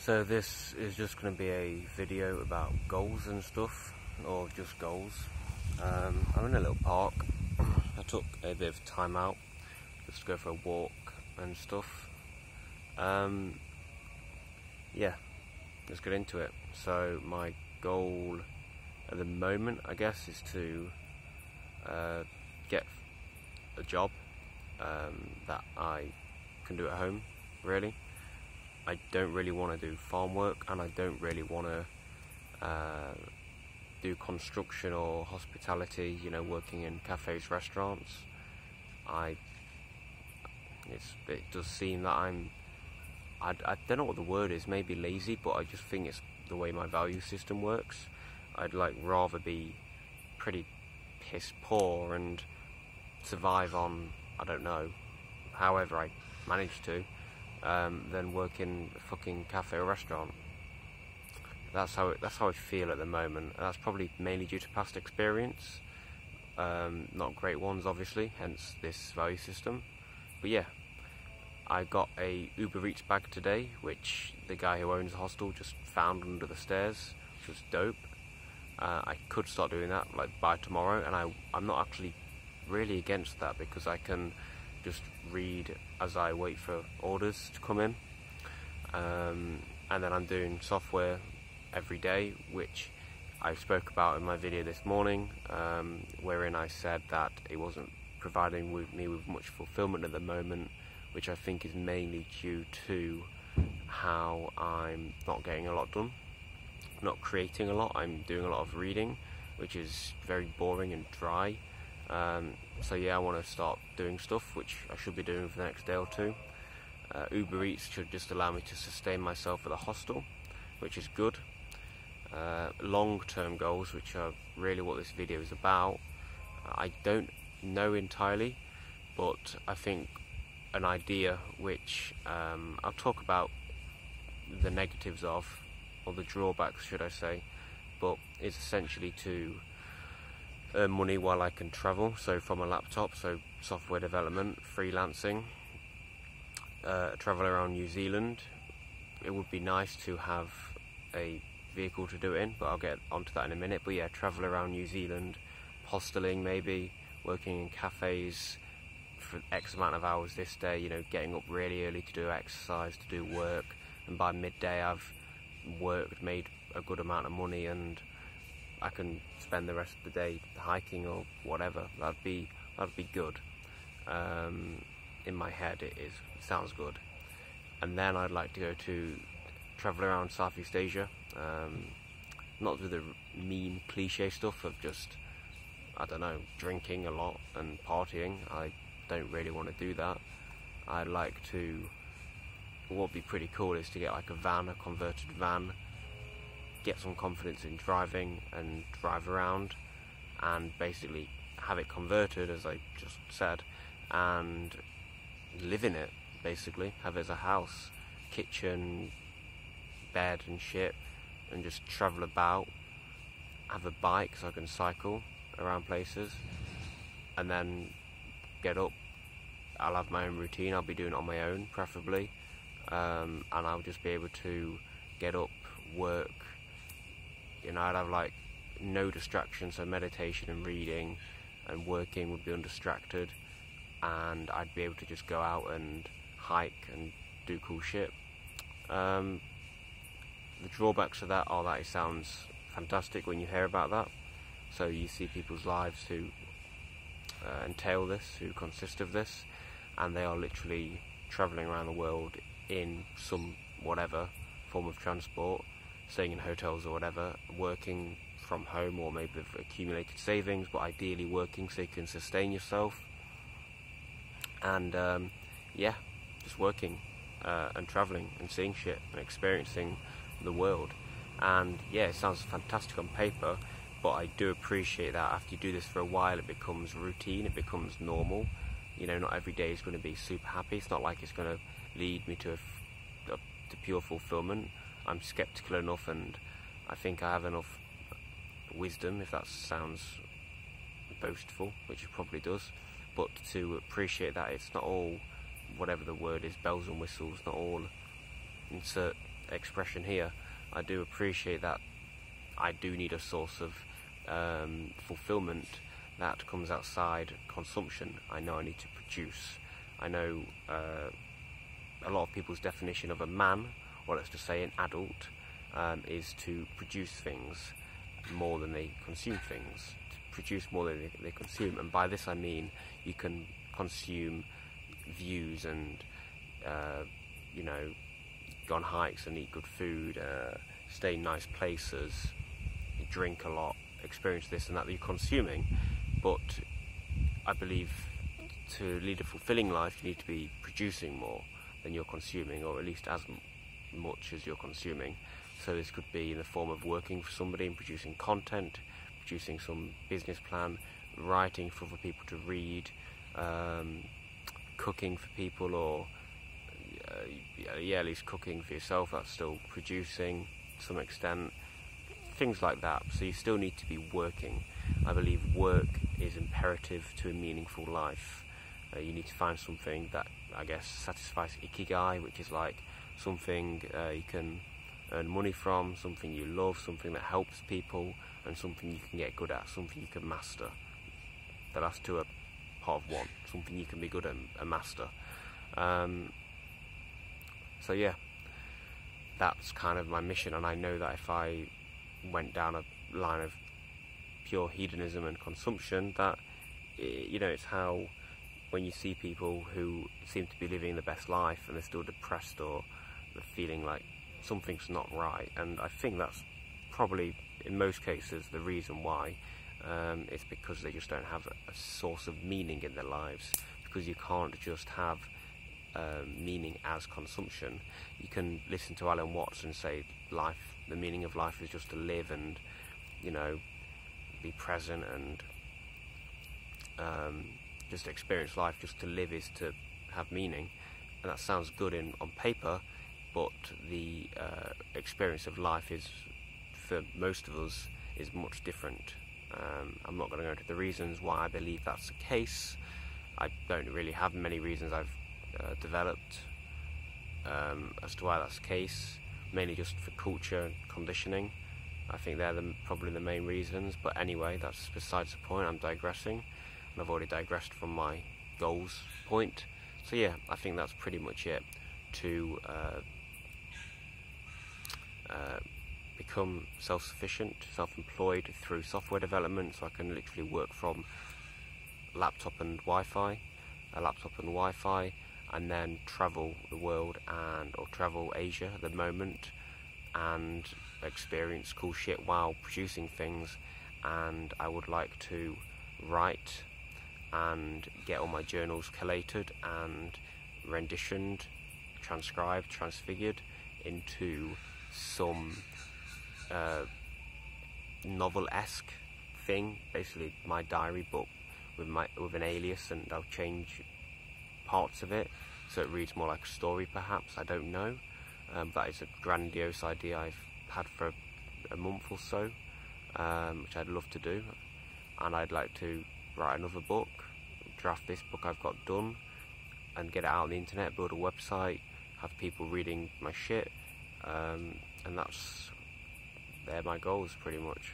So this is just going to be a video about goals and stuff, or just goals. I'm in a little park. I took a bit of time out just to go for a walk and stuff. Yeah, let's get into it. So my goal at the moment, I guess, is to get a job that I can do at home, really. I don't really want to do farm work, and I don't really want to do construction or hospitality, you know, working in cafes, restaurants. It does seem that I don't know what the word is, maybe lazy, but I just think it's the way my value system works. I'd rather be pretty piss poor and survive on, I don't know, however I manage to, than work in a fucking cafe or restaurant. That's how I feel at the moment. That's probably mainly due to past experience, not great ones, obviously, hence this value system. But yeah, I got a Uber Eats bag today, which the guy who owns the hostel just found under the stairs, which was dope. I could start doing that by tomorrow, and I'm not actually really against that, because I can just read as I wait for orders to come in, and then I'm doing software every day, which I spoke about in my video this morning, wherein I said that it wasn't providing me with much fulfillment at the moment, which I think is mainly due to how I'm not getting a lot done, not creating a lot. I'm doing a lot of reading, which is very boring and dry. So yeah, I want to start doing stuff, which I should be doing for the next day or two. Uber Eats should just allow me to sustain myself at the hostel, which is good. Long-term goals, which are really what this video is about, I don't know entirely, but I think an idea which I'll talk about the negatives of, or the drawbacks should I say, but it's essentially to earn money while I can travel, so from a laptop, so software development, freelancing, travel around New Zealand. It would be nice to have a vehicle to do it in, but I'll get onto that in a minute. But yeah, travel around New Zealand, hosteling maybe, working in cafes for X amount of hours this day, you know, getting up really early to do exercise, to do work, and by midday I've worked, made a good amount of money, and I can spend the rest of the day hiking or whatever. That'd be good. In my head it sounds good. And then I'd like to go to travel around Southeast Asia, not with the mean cliche stuff of just, I don't know, drinking a lot and partying. I don't really want to do that. I'd like to, what would be pretty cool is to get like a converted van, get some confidence in driving and drive around, and basically have it converted, as I just said, and live in it, basically, have it as a house, kitchen, bed and shit, and just travel about, have a bike so I can cycle around places, and then get up. I'll have my own routine, I'll be doing it on my own preferably, and I'll just be able to get up, work, you know, I'd have like no distractions, so meditation and reading and working would be undistracted, and I'd be able to just go out and hike and do cool shit. The drawbacks of that are that it sounds fantastic when you hear about that. So you see people's lives who entail this, who consist of this, and they are literally travelling around the world in some whatever form of transport, staying in hotels or whatever, working from home, or maybe with accumulated savings, but ideally working so you can sustain yourself. And yeah, just working and travelling and seeing shit and experiencing the world. And yeah, it sounds fantastic on paper, but I do appreciate that after you do this for a while, it becomes routine, it becomes normal. You know, not every day is going to be super happy. It's not like it's going to lead me to pure fulfillment. I'm skeptical enough, and I think I have enough wisdom, if that sounds boastful, which it probably does, but to appreciate that it's not all, whatever the word is, bells and whistles, not all, insert expression here, I do appreciate that I do need a source of fulfillment that comes outside consumption. I know I need to produce. I know a lot of people's definition of a man, or let's just say an adult, is to produce things more than they consume things, to produce more than they consume. And by this I mean you can consume views and go on hikes and eat good food, stay in nice places, drink a lot, experience this and that you're consuming. But I believe to lead a fulfilling life you need to be producing more than you're consuming, or at least as much as you're consuming. So this could be in the form of working for somebody and producing content, producing some business plan, writing for other people to read, cooking for people, or at least cooking for yourself. That's still producing to some extent, things like that. So you still need to be working. I believe work is imperative to a meaningful life. You need to find something that, I guess, satisfies ikigai, which is like something you can earn money from, something you love, something that helps people, and something you can get good at, something you can master. The last two are part of one, something you can be good at and master. So yeah, that's kind of my mission, and I know that if I went down a line of pure hedonism and consumption, that, it's how when you see people who seem to be living the best life and they're still depressed, or they're feeling like something's not right, and I think that's probably in most cases the reason why. It's because they just don't have a source of meaning in their lives, because you can't just have meaning as consumption. You can listen to Alan Watts and say the meaning of life is just to live and be present and just experience life. Just to live is to have meaning, and that sounds good on paper, but the experience of life is, for most of us, is much different. I'm not going to go into the reasons why I believe that's the case. I don't really have many reasons I've developed as to why that's the case, mainly just for culture and conditioning. I think they're probably the main reasons, but anyway, that's besides the point. I'm digressing, and I've already digressed from my goals point. So yeah, I think that's pretty much it. To become self-sufficient, self-employed through software development, so I can literally work from laptop and Wi-Fi, and then travel the world or travel Asia at the moment and experience cool shit while producing things. And I would like to write and get all my journals collated and renditioned, transcribed, transfigured into some novel-esque thing, basically my diary book with an alias, and I'll change parts of it so it reads more like a story, perhaps. I don't know. That is a grandiose idea I've had for a month or so, which I'd love to do. And I'd like to write another book, draft this book I've got done, and get it out on the internet, build a website, have people reading my shit, and they're my goals pretty much.